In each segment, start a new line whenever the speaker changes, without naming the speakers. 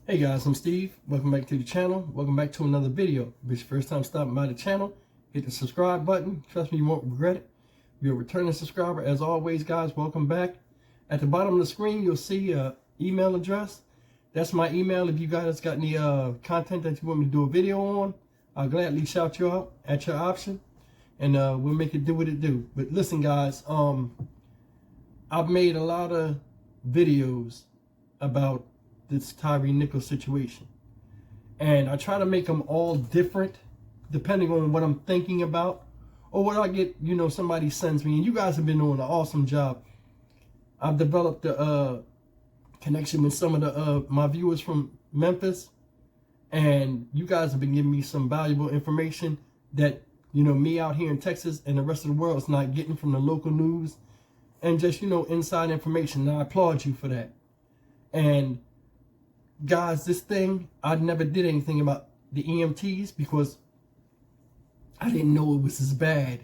Hey guys, I'm Steve. Welcome back to the channel. Welcome back to another video. If it's your first time stopping by the channel, hit the subscribe button. Trust me, you won't regret it. If you're a returning subscriber, as always, guys, welcome back. At the bottom of the screen, you'll see an email address. That's my email. If you guys got any content that you want me to do a video on, I'll gladly shout you out at your option, and we'll make it do what it do. But listen, guys, I've made a lot of videos about this Tyre Nichols situation, and I try to make them all different depending on what I'm thinking about or what I get, somebody sends me. And you guys have been doing an awesome job. I've developed a connection with some of the my viewers from Memphis, and you guys have been giving me some valuable information that me out here in Texas and the rest of the world is not getting from the local news, and just inside information. And I applaud you for that. And guys, this thing, I never did anything about the EMTs because I didn't know it was as bad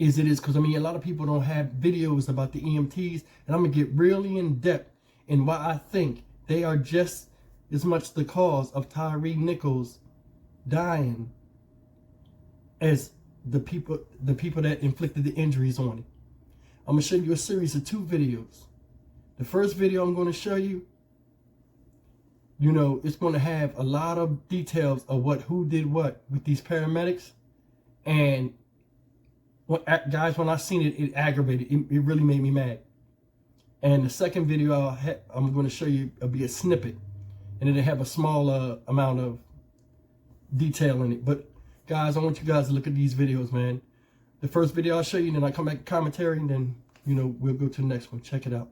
as it is. Because, a lot of people don't have videos about the EMTs. And I'm going to get really in depth in why I think they are just as much the cause of Tyre Nichols dying as the people that inflicted the injuries on him. I'm going to show you a series of 2 videos. The first video I'm going to show you, it's going to have a lot of details of who did what with these paramedics. And guys, when I seen it, it aggravated. It really made me mad. And the second video I'm going to show you will be a snippet, and it'll have a small amount of detail in it. But guys, I want you guys to look at these videos, man. The first video I'll show you, and then I come back to commentary, and then we'll go to the next one. Check it out.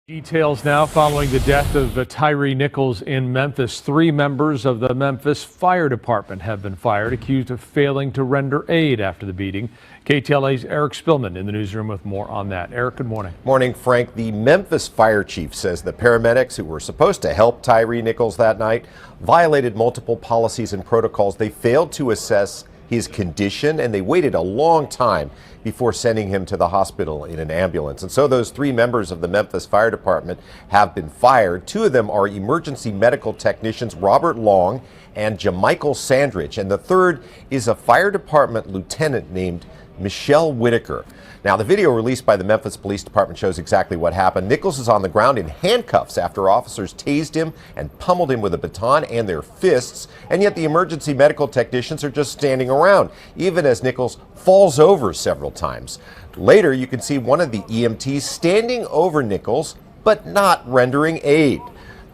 Details now following the death of Tyre Nichols in Memphis. 3 members of the Memphis Fire Department have been fired, accused of failing to render aid after the beating. KTLA's Eric Spillman in the newsroom with more on that. Eric, good morning.
Morning, Frank. The Memphis fire chief says the paramedics who were supposed to help Tyre Nichols that night violated multiple policies and protocols. They failed to assess his condition, and they waited a long time before sending him to the hospital in an ambulance. And so those 3 members of the Memphis Fire Department have been fired. 2 of them are emergency medical technicians, Robert Long and Jamichael Sandridge. And the third is a fire department lieutenant named Michelle Whitaker. Now, the video released by the Memphis Police Department shows exactly what happened. Nichols is on the ground in handcuffs after officers tased him and pummeled him with a baton and their fists, and yet the emergency medical technicians are just standing around, even as Nichols falls over several times. Later, you can see one of the EMTs standing over Nichols, but not rendering aid.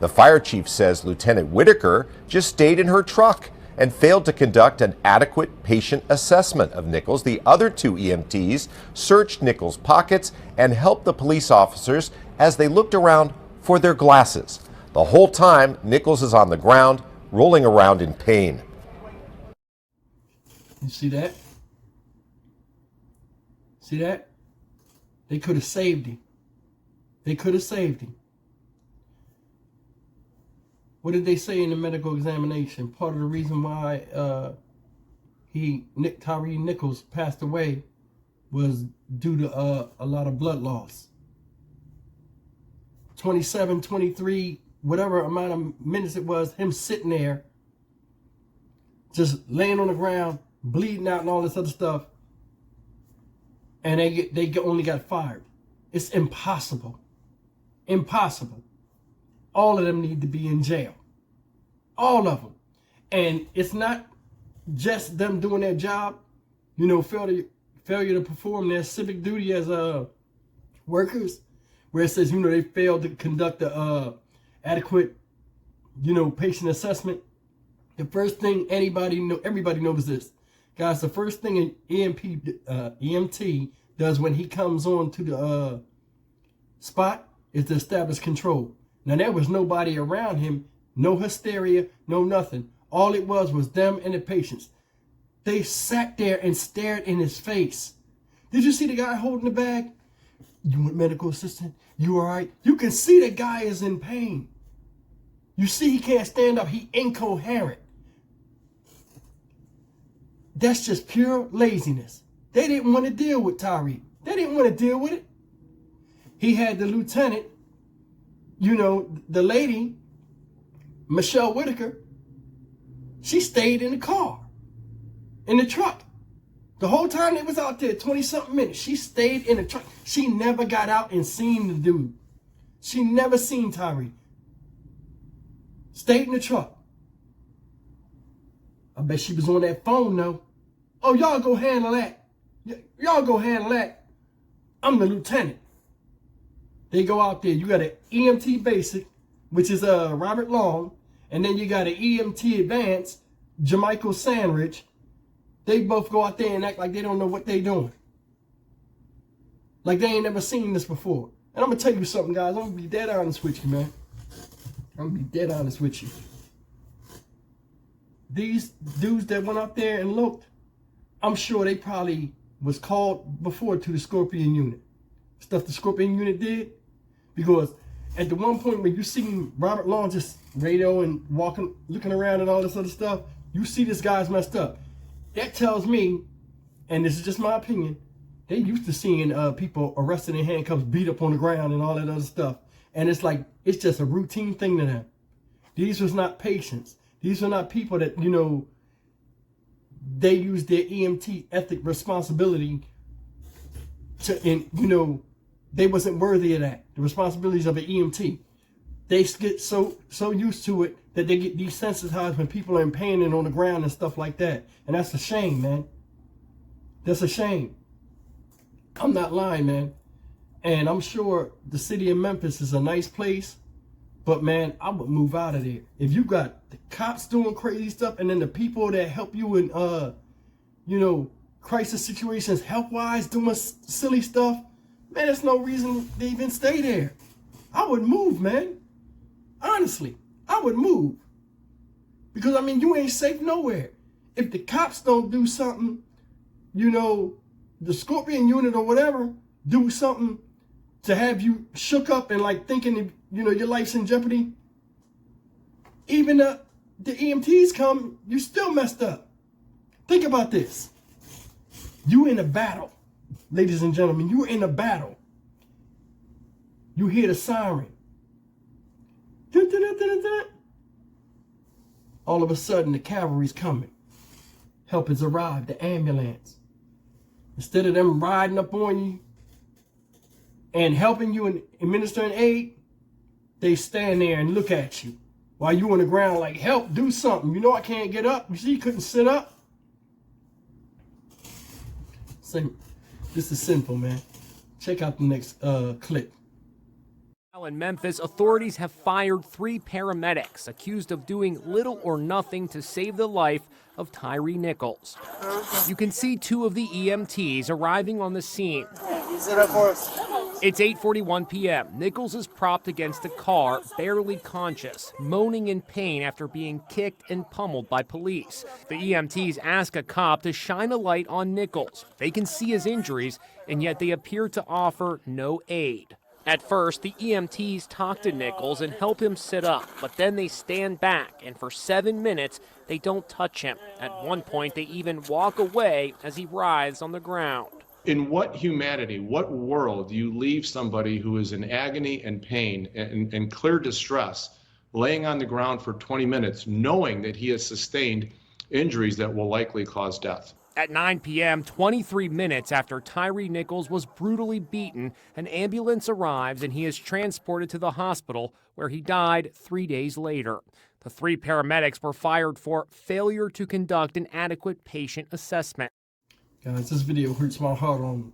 The fire chief says Lieutenant Whitaker just stayed in her truck and failed to conduct an adequate patient assessment of Nichols. The other 2 EMTs searched Nichols' pockets and helped the police officers as they looked around for their glasses. The whole time, Nichols is on the ground, rolling around in pain.
You see that? See that? They could have saved him. They could have saved him. What did they say in the medical examination? Part of the reason why Tyre Nichols passed away was due to a lot of blood loss. 27, 23, whatever amount of minutes it was, him sitting there, just laying on the ground, bleeding out and all this other stuff, and they only got fired. It's impossible. Impossible. All of them need to be in jail. All of them. And it's not just them doing their job, failure to perform their civic duty as workers, where it says, they failed to conduct the adequate, patient assessment. The first thing everybody knows this. Guys, the first thing an EMT does when he comes on to the spot is to establish control. Now, there was nobody around him, no hysteria, no nothing. All it was them and the patients. They sat there and stared in his face. Did you see the guy holding the bag? You want medical assistant? You all right? You can see the guy is in pain. You see he can't stand up. He incoherent. That's just pure laziness. They didn't want to deal with Tyre. They didn't want to deal with it. He had the lieutenant, the lady Michelle Whitaker, she stayed in the car, in the truck. The whole time they was out there, 20-something minutes, she stayed in the truck. She never got out and seen the dude. She never seen Tyre. Stayed in the truck. I bet she was on that phone though. Oh, y'all go handle that. Y'all go handle that. I'm the lieutenant. They go out there. You got an EMT basic, which is Robert Long, and then you got an EMT advanced, Jamichael Sandridge. They both go out there and act like they don't know what they doing. Like they ain't never seen this before. And I'm gonna tell you something, guys. I'm gonna be dead honest with you, man. I'm gonna be dead honest with you. These dudes that went out there and looked, I'm sure they probably was called before to the Scorpion unit. Stuff the Scorpion unit did. Because at the one point when you see Robert Long just radio and walking, looking around and all this other stuff, you see this guy's messed up. That tells me, and this is just my opinion, they used to seeing people arrested in handcuffs, beat up on the ground and all that other stuff. And it's like, it's just a routine thing to them. These was not patients. These were not people that, you know, they used their EMT ethic responsibility to, and, you know, they wasn't worthy of that. The responsibilities of an EMT. They get so used to it that they get desensitized when people are in pain and on the ground and stuff like that. And that's a shame, man. That's a shame. I'm not lying, man. And I'm sure the city of Memphis is a nice place, but man, I would move out of there. If you got the cops doing crazy stuff and then the people that help you in, you know, crisis situations, health-wise, doing silly stuff, man, there's no reason to even stay there. I would move, man. Honestly, I would move. Because, I mean, you ain't safe nowhere. If the cops don't do something, you know, the Scorpion unit or whatever, do something to have you shook up and like thinking, you know, your life's in jeopardy, even the EMTs come, you still messed up. Think about this. You in a battle, ladies and gentlemen, you in a battle. You hear the siren. Dun, dun, dun, dun, dun. All of a sudden, the cavalry's coming. Help has arrived, the ambulance. Instead of them riding up on you and helping you and administering aid, they stand there and look at you while you on the ground like, help, do something. You know I can't get up. You see, you couldn't sit up. So, this is simple, man. Check out the next clip.
In Memphis, authorities have fired 3 paramedics accused of doing little or nothing to save the life of Tyre Nichols. You can see 2 of the EMTs arriving on the scene. It's 8:41 p.m. Nichols is propped against a car, barely conscious, moaning in pain after being kicked and pummeled by police. The EMTs ask a cop to shine a light on Nichols. They can see his injuries, and yet they appear to offer no aid. At first, the EMTs talk to Nichols and help him sit up, but then they stand back, and for 7 minutes, they don't touch him. At one point, they even walk away as he writhes on the ground.
In what humanity, what world do you leave somebody who is in agony and pain and clear distress, laying on the ground for 20 minutes, knowing that he has sustained injuries that will likely cause death?
At 9 p.m., 23 minutes after Tyre Nichols was brutally beaten, an ambulance arrives and he is transported to the hospital where he died 3 days later. The 3 paramedics were fired for failure to conduct an adequate patient assessment.
Guys, this video hurts my heart on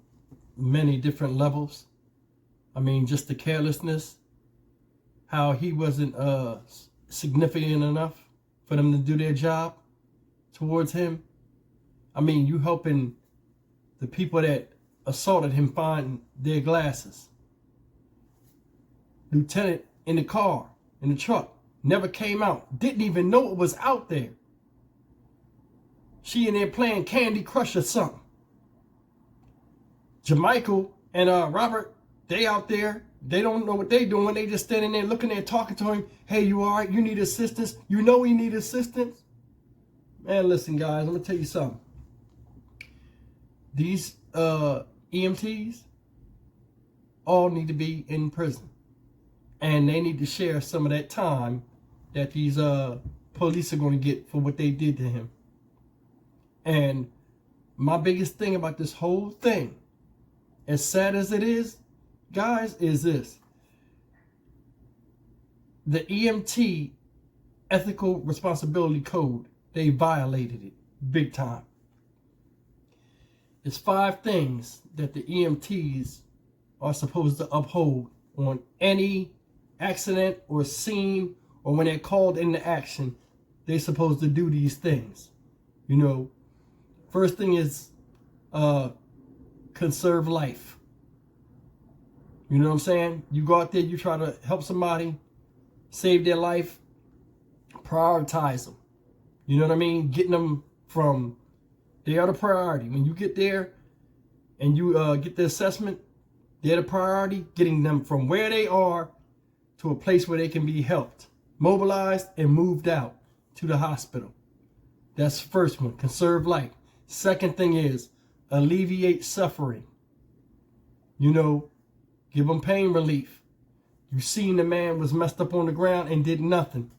many different levels. I mean, just the carelessness, how he wasn't significant enough for them to do their job towards him. I mean, you helping the people that assaulted him find their glasses. Lieutenant in the car, in the truck, never came out. Didn't even know it was out there. She in there playing Candy Crush or something. Jamichael and Robert, they out there. They don't know what they doing. They just standing there looking there talking to him. Hey, you all right? You need assistance? You know he need assistance? Man, listen, guys, I'm going to tell you something. These EMTs all need to be in prison. And they need to share some of that time that these police are going to get for what they did to him. And my biggest thing about this whole thing, as sad as it is, guys, is this. The EMT ethical responsibility code, they violated it big time. It's 5 things that the EMTs are supposed to uphold on any accident or scene, or when they're called into action, they're supposed to do these things. You know, first thing is conserve life. You know what I'm saying? You go out there, you try to help somebody, save their life, prioritize them. You know what I mean? Getting them from, they are the priority. When you get there and you get the assessment, they're the priority. Getting them from where they are to a place where they can be helped, mobilized, and moved out to the hospital. That's the first one, conserve life. Second thing is alleviate suffering. You know, give them pain relief. You seen the man was messed up on the ground and did nothing.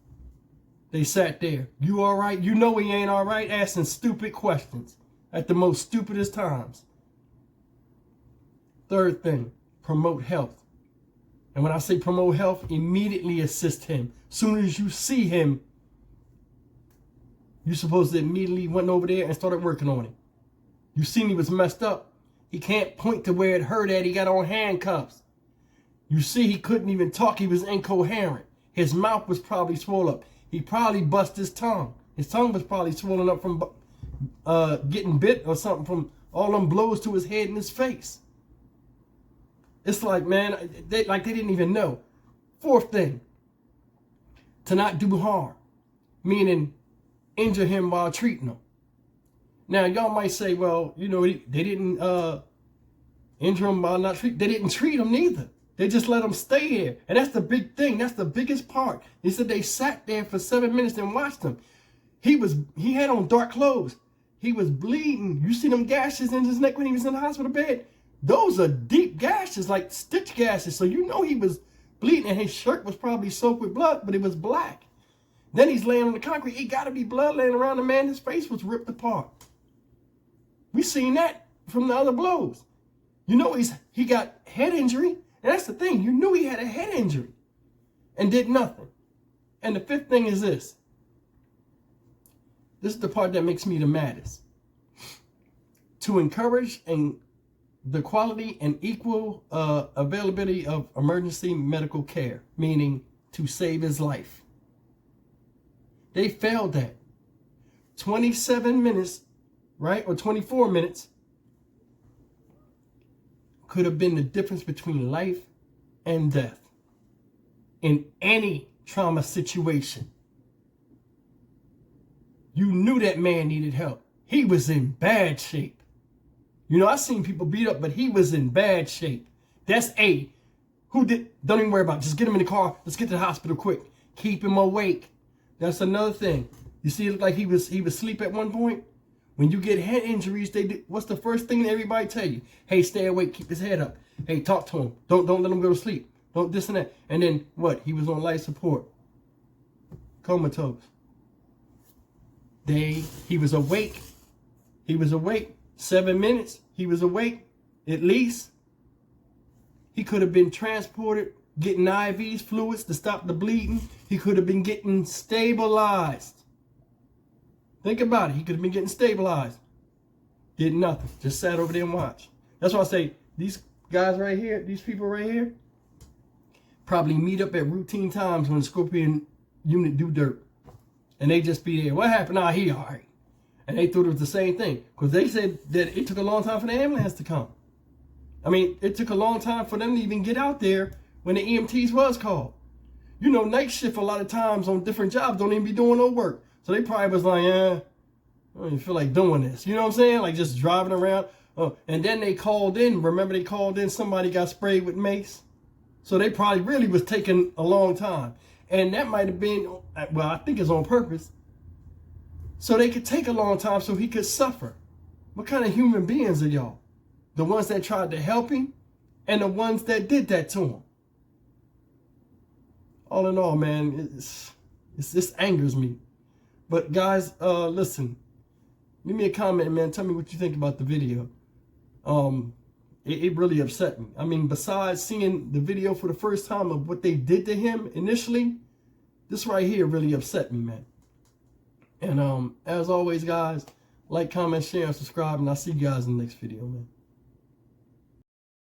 They sat there. You all right? You know he ain't all right, asking stupid questions at the most stupidest times. Third thing, promote health. And when I say promote health, immediately assist him. Soon as you see him, you're supposed to immediately went over there and started working on him. You seen he was messed up. He can't point to where it hurt at. He got on handcuffs. You see he couldn't even talk. He was incoherent. His mouth was probably swollen up. He probably bust his tongue. His tongue was probably swollen up from getting bit or something, from all them blows to his head and his face. It's like, man, they didn't even know. Fourth thing, to not do harm, meaning injure him while treating him. Now, y'all might say, well, you know, they didn't injure him while not treating. They didn't treat him neither. They just let him stay here. And that's the big thing. That's the biggest part. He said they sat there for 7 minutes and watched him. He had on dark clothes. He was bleeding. You see them gashes in his neck when he was in the hospital bed? Those are deep gashes, like stitch gashes. So you know he was bleeding, and his shirt was probably soaked with blood, but it was black. Then he's laying on the concrete. It got to be blood laying around the man. His face was ripped apart. We seen that from the other blows. You know he got head injury. And that's the thing. You knew he had a head injury and did nothing. And the fifth thing is this. This is the part that makes me the maddest. To encourage the quality and equal availability of emergency medical care, meaning to save his life. They failed that. 27 minutes, right, or 24 minutes could have been the difference between life and death in any trauma situation. You knew that man needed help. He was in bad shape. You know, I've seen people beat up, but he was in bad shape. That's don't even worry about it. Just get him in the car. Let's get to the hospital quick. Keep him awake. That's another thing. You see, it looked like he was asleep at one point. When you get head injuries, what's the first thing that everybody tell you? Hey, stay awake, keep his head up. Hey, talk to him. Don't let him go to sleep. Don't this and that. And then what? He was on life support. Comatose. He was awake. He was awake. 7 minutes. He was awake, at least. He could have been transported, getting IVs, fluids to stop the bleeding. He could have been getting stabilized. Think about it. He could have been getting stabilized. Did nothing. Just sat over there and watched. That's why I say these guys right here, these people right here, probably meet up at routine times when the Scorpion unit do dirt. And they just be there. What happened? Nah, he all right. And they thought it was the same thing. Because they said that it took a long time for the ambulance to come. I mean, it took a long time for them to even get out there when the EMTs was called. You know, night shift a lot of times on different jobs don't even be doing no work. So they probably was like, I don't even feel like doing this. You know what I'm saying? Like just driving around. Oh, and then they called in. Remember they called in, somebody got sprayed with mace. So they probably really was taking a long time. And that might have been, well, I think it's on purpose. So they could take a long time so he could suffer. What kind of human beings are y'all? The ones that tried to help him and the ones that did that to him. All in all, man, This angers me. But guys, listen, leave me a comment, man. Tell me what you think about the video. It really upset me. I mean, besides seeing the video for the first time of what they did to him initially, this right here really upset me, man. And as always, guys, like, comment, share, and subscribe, and I'll see you guys in the next video, man.